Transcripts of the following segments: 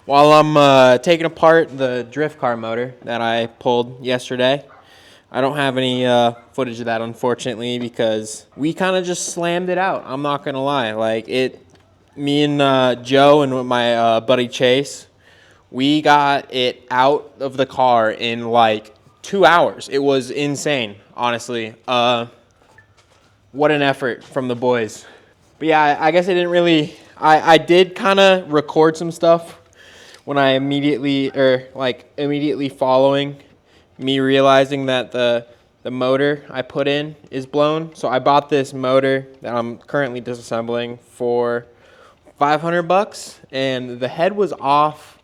While I'm taking apart the drift car motor that I pulled yesterday, I don't have any footage of that, unfortunately, because we kind of just slammed it out. I'm not gonna lie. Me and Joe and my buddy Chase, we got it out of the car in like 2 hours. It was insane, honestly. What an effort from the boys. But yeah, I guess I didn't really. I did kind of record some stuff when I immediately following me realizing that the motor I put in is blown. So I bought this motor that I'm currently disassembling for $500, and the head was off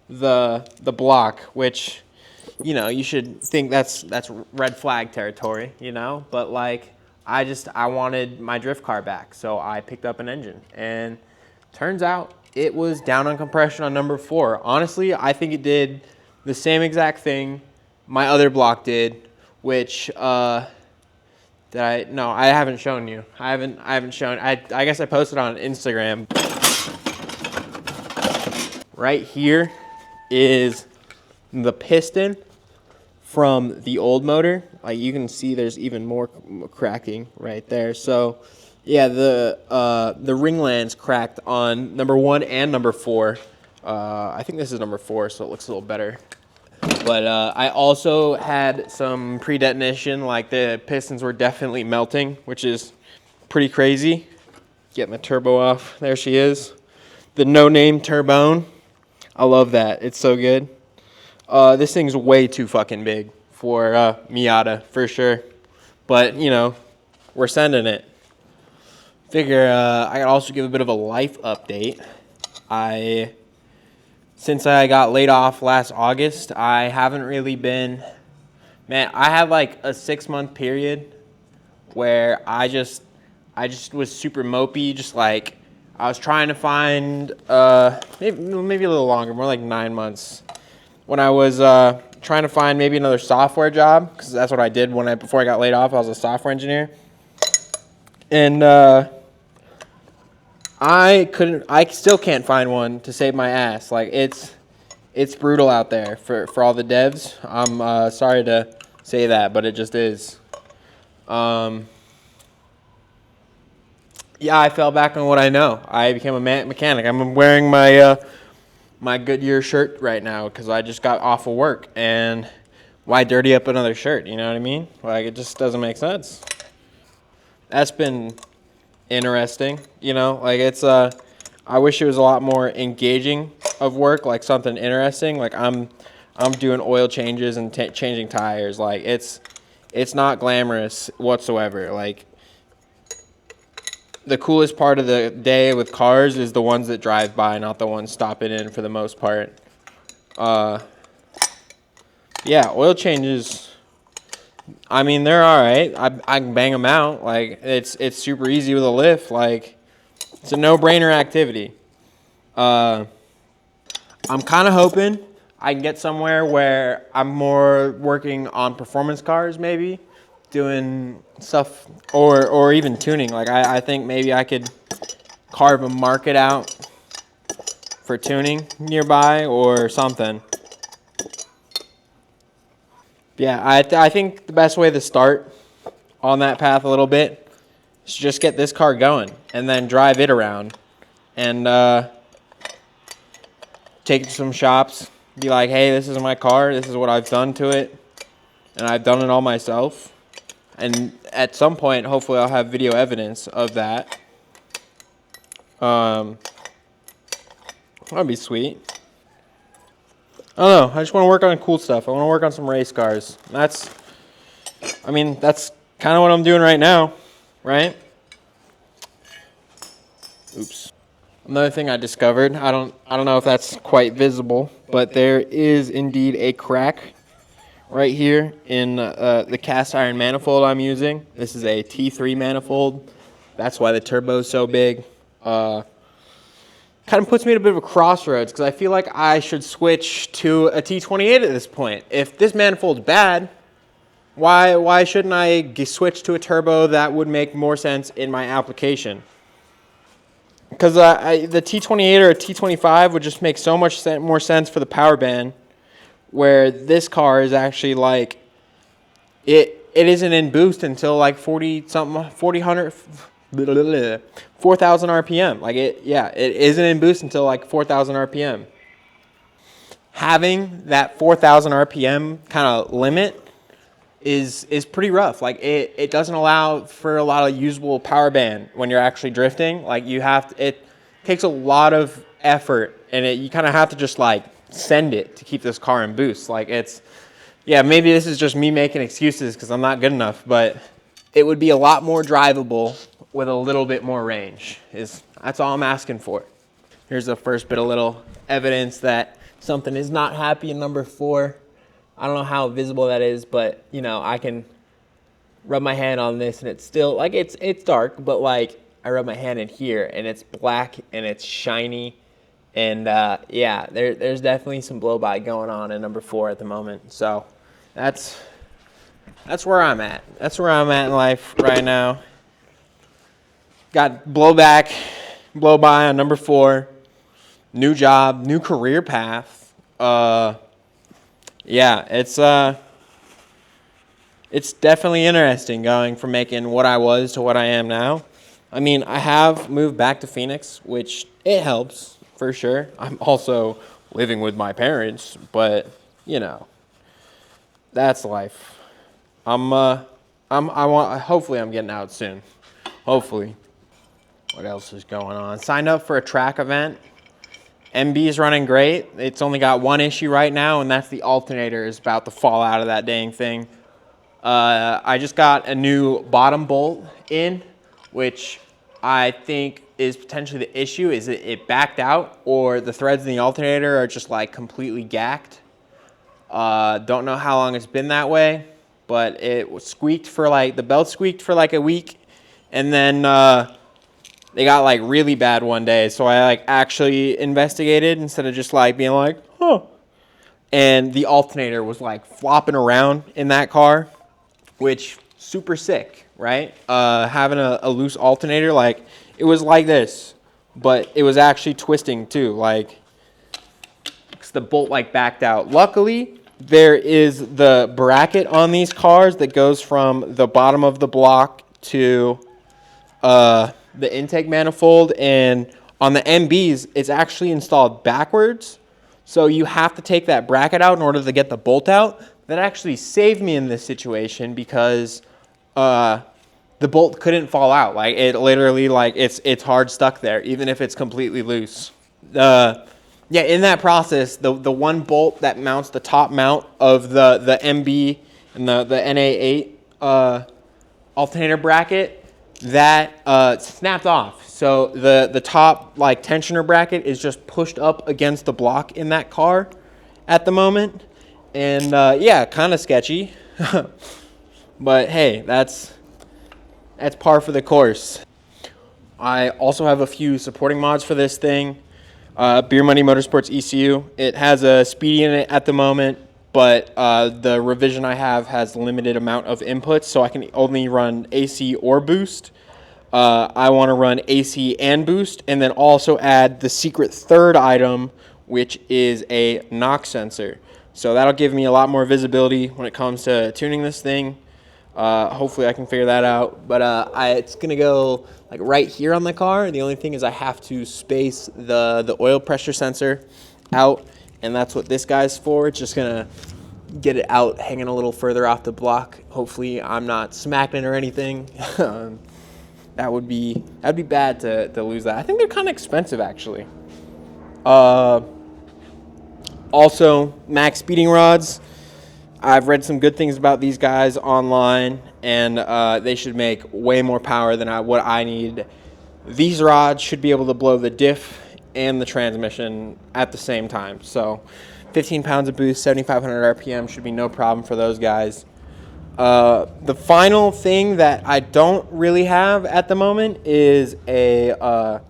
the block, which, you know, you should think that's red flag territory, you know. But like, I wanted my drift car back, so I picked up an engine, and turns out it was down on compression on number 4. Honestly, I think it did the same exact thing my other block did, which I haven't shown you. I haven't shown. I guess I posted on Instagram. Right here is the piston from the old motor. Like, you can see there's even more cracking right there. So yeah, the ring land's cracked on number 1 and number 4. I think this is number 4, so it looks a little better. But I also had some pre-detonation. Like, the pistons were definitely melting, which is pretty crazy. Get my turbo off. There she is. The no-name Turbone. I love that. It's so good. This thing's way too fucking big for Miata, for sure. But, you know, we're sending it. Figure I could also give a bit of a life update. Since I got laid off last August, I haven't really been... Man, I had like a 6-month period where I just was super mopey, just like... I was trying to find, maybe a little longer, more like 9 months, when I was trying to find maybe another software job, because that's what I did before I got laid off. I was a software engineer, and I still can't find one to save my ass. Like, it's brutal out there for all the devs. I'm sorry to say that, but it just is. Yeah, I fell back on what I know. I became a mechanic. I'm wearing my my Goodyear shirt right now because I just got off of work. And why dirty up another shirt? You know what I mean? Like, it just doesn't make sense. That's been interesting. You know, like, it's I wish it was a lot more engaging of work, like something interesting. Like, I'm doing oil changes and changing tires. Like, it's not glamorous whatsoever. Like, the coolest part of the day with cars is the ones that drive by, not the ones stopping in for the most part. Yeah, oil changes, I mean, they're all right. I can bang them out. Like, it's super easy with a lift. Like, it's a no-brainer activity. I'm kind of hoping I can get somewhere where I'm more working on performance cars, maybe, doing stuff, or even tuning. Like, I think maybe I could carve a market out for tuning nearby or something. Yeah, I think the best way to start on that path a little bit is just get this car going and then drive it around and take it to some shops. Be like, hey, this is my car. This is what I've done to it. And I've done it all myself. And at some point, hopefully, I'll have video evidence of that. That'd be sweet. I don't know. I just want to work on cool stuff. I want to work on some race cars. That's kind of what I'm doing right now, right? Oops. Another thing I discovered, I don't know if that's quite visible, but there is indeed a crack right here in the cast iron manifold I'm using. This is a T3 manifold. That's why the turbo is so big. Kind of puts me at a bit of a crossroads because I feel like I should switch to a T28 at this point. If this manifold's bad, why shouldn't I switch to a turbo that would make more sense in my application? because the T28 or a T25 would just make so much more sense for the power band, where this car is actually like, it isn't in boost until like 4,000 RPM. Like it isn't in boost until like 4,000 RPM. Having that 4,000 RPM kind of limit is pretty rough. Like it doesn't allow for a lot of usable power band when you're actually drifting. Like it takes a lot of effort, and you kind of have to just like send it to keep this car in boost. Like maybe this is just me making excuses because I'm not good enough, but it would be a lot more drivable with a little bit more range. That's all I'm asking for. Here's the first bit of little evidence that something is not happy in number 4. I don't know how visible that is, but you know, I can rub my hand on this and it's still like it's dark, but like I rub my hand in here and it's black and it's shiny, and there's definitely some blow by going on in number 4 at the moment. So that's where I'm at. That's where I'm at in life right now. Got blow by on number 4. New job, new career path. It's definitely interesting going from making what I was to what I am now. I mean, I have moved back to Phoenix, which it helps for sure. I'm also living with my parents, but you know, that's life. Hopefully I'm getting out soon. Hopefully. What else is going on? Signed up for a track event. MB is running great. It's only got one issue right now, and that's the alternator is about to fall out of that dang thing. I just got a new bottom bolt in, which I think is potentially the issue. Is it backed out, or the threads in the alternator are just like completely gacked. Don't know how long it's been that way, but it was squeaked for like, the belt squeaked for like a week, and then they got like really bad one day, so I like actually investigated instead of just like being like, huh. And the alternator was like flopping around in that car, which super sick, right? Having a loose alternator, like it was like this, but it was actually twisting too, like because the bolt like backed out. Luckily, there is the bracket on these cars that goes from the bottom of the block to the intake manifold, and on the MBs, it's actually installed backwards. So you have to take that bracket out in order to get the bolt out. That actually saved me in this situation because the bolt couldn't fall out. Like it literally, like it's hard stuck there, even if it's completely loose. In that process, the one bolt that mounts the top mount of the MB and the NA8 alternator bracket, that snapped off. So the top like tensioner bracket is just pushed up against the block in that car at the moment, and kind of sketchy. But hey, that's par for the course. I also have a few supporting mods for this thing. Beer Money Motorsports ECU. It has a speedy in it at the moment, but the revision I have has limited amount of inputs, so I can only run AC or boost. I want to run AC and boost, and then also add the secret third item, which is a knock sensor. So that'll give me a lot more visibility when it comes to tuning this thing. Hopefully I can figure that out, but it's gonna go like right here on the car. The only thing is I have to space the oil pressure sensor out, and that's what this guy's for. It's just gonna get it out hanging a little further off the block. Hopefully I'm not smacking it or anything. That'd be bad to lose that. I think they're kind of expensive actually. Also, max speeding rods. I've read some good things about these guys online, and they should make way more power than what I need. These rods should be able to blow the diff and the transmission at the same time. So 15 pounds of boost, 7,500 RPM should be no problem for those guys. The final thing that I don't really have at the moment is a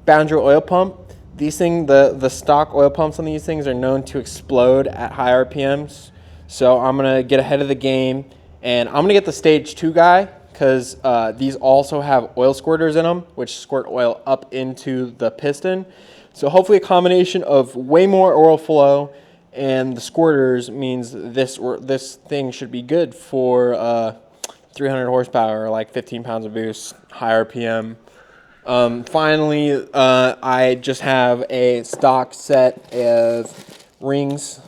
boundary oil pump. These things, the stock oil pumps on these things are known to explode at high RPMs. So I'm going to get ahead of the game, and I'm going to get the stage 2 guy because these also have oil squirters in them, which squirt oil up into the piston. So hopefully a combination of way more oil flow and the squirters means this thing should be good for 300 horsepower, like 15 pounds of boost, high RPM. Finally, I just have a stock set of rings,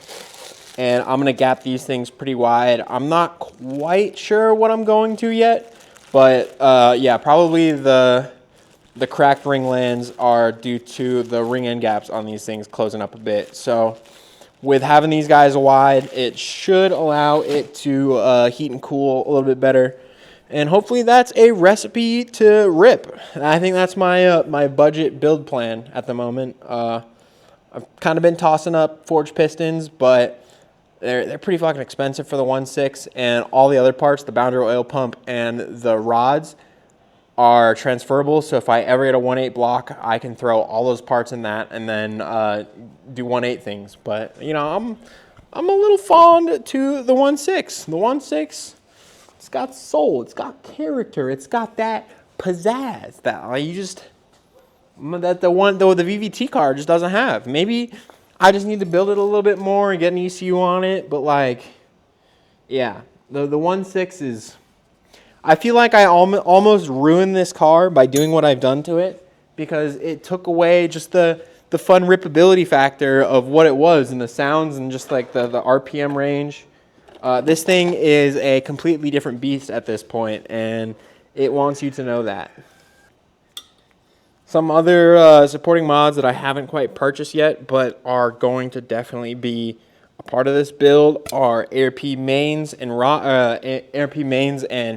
and I'm going to gap these things pretty wide. I'm not quite sure what I'm going to yet, but yeah, probably the cracked ring lands are due to the ring end gaps on these things closing up a bit. So with having these guys wide, it should allow it to heat and cool a little bit better. And hopefully that's a recipe to rip. I think that's my my budget build plan at the moment. I've kind of been tossing up forged pistons, but they're pretty fucking expensive for the 1.6, and all the other parts, the boundary oil pump and the rods, are transferable. So if I ever get a 1.8 block, I can throw all those parts in that and then do 1.8 things. But you know, I'm a little fond to the 1.6. The 1.6. It's got soul, it's got character, it's got that pizzazz that you just, that the VVT car just doesn't have. Maybe I just need to build it a little bit more and get an ECU on it, but like, yeah, the 1.6 is, I feel like I almost ruined this car by doing what I've done to it, because it took away just the fun rippability factor of what it was, and the sounds, and just like the RPM range. This thing is a completely different beast at this point, and it wants you to know that. Some other supporting mods that I haven't quite purchased yet, but are going to definitely be a part of this build, are ARP mains and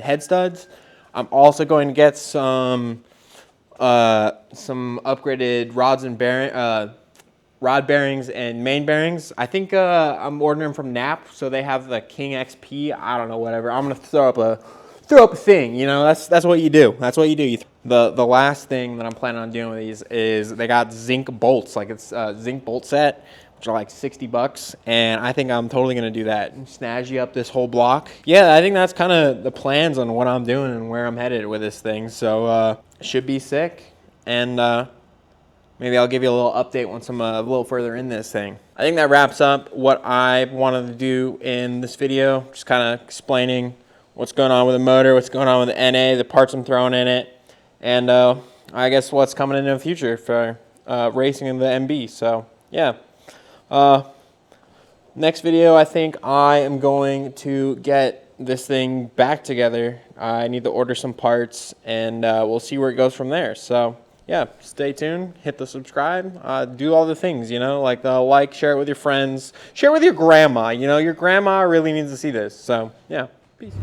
head studs. I'm also going to get some upgraded rods and rod bearings and main bearings. I think I'm ordering from Nap, so they have the King XP. I don't know, whatever. I'm gonna throw up a thing. You know, that's what you do. That's what you do. The last thing that I'm planning on doing with these is they got zinc bolts, like it's a zinc bolt set, which are like $60, and I think I'm totally gonna do that and snazzy up this whole block. Yeah, I think that's kind of the plans on what I'm doing and where I'm headed with this thing. So should be sick, and maybe I'll give you a little update once I'm a little further in this thing. I think that wraps up what I wanted to do in this video. Just kind of explaining what's going on with the motor, what's going on with the NA, the parts I'm throwing in it, and I guess what's coming into the future for racing in the MB. So yeah. Next video, I think I am going to get this thing back together. I need to order some parts, and we'll see where it goes from there. So yeah, stay tuned, hit the subscribe, do all the things, you know, like like, share it with your friends, share it with your grandma. You know, your grandma really needs to see this. So yeah, peace.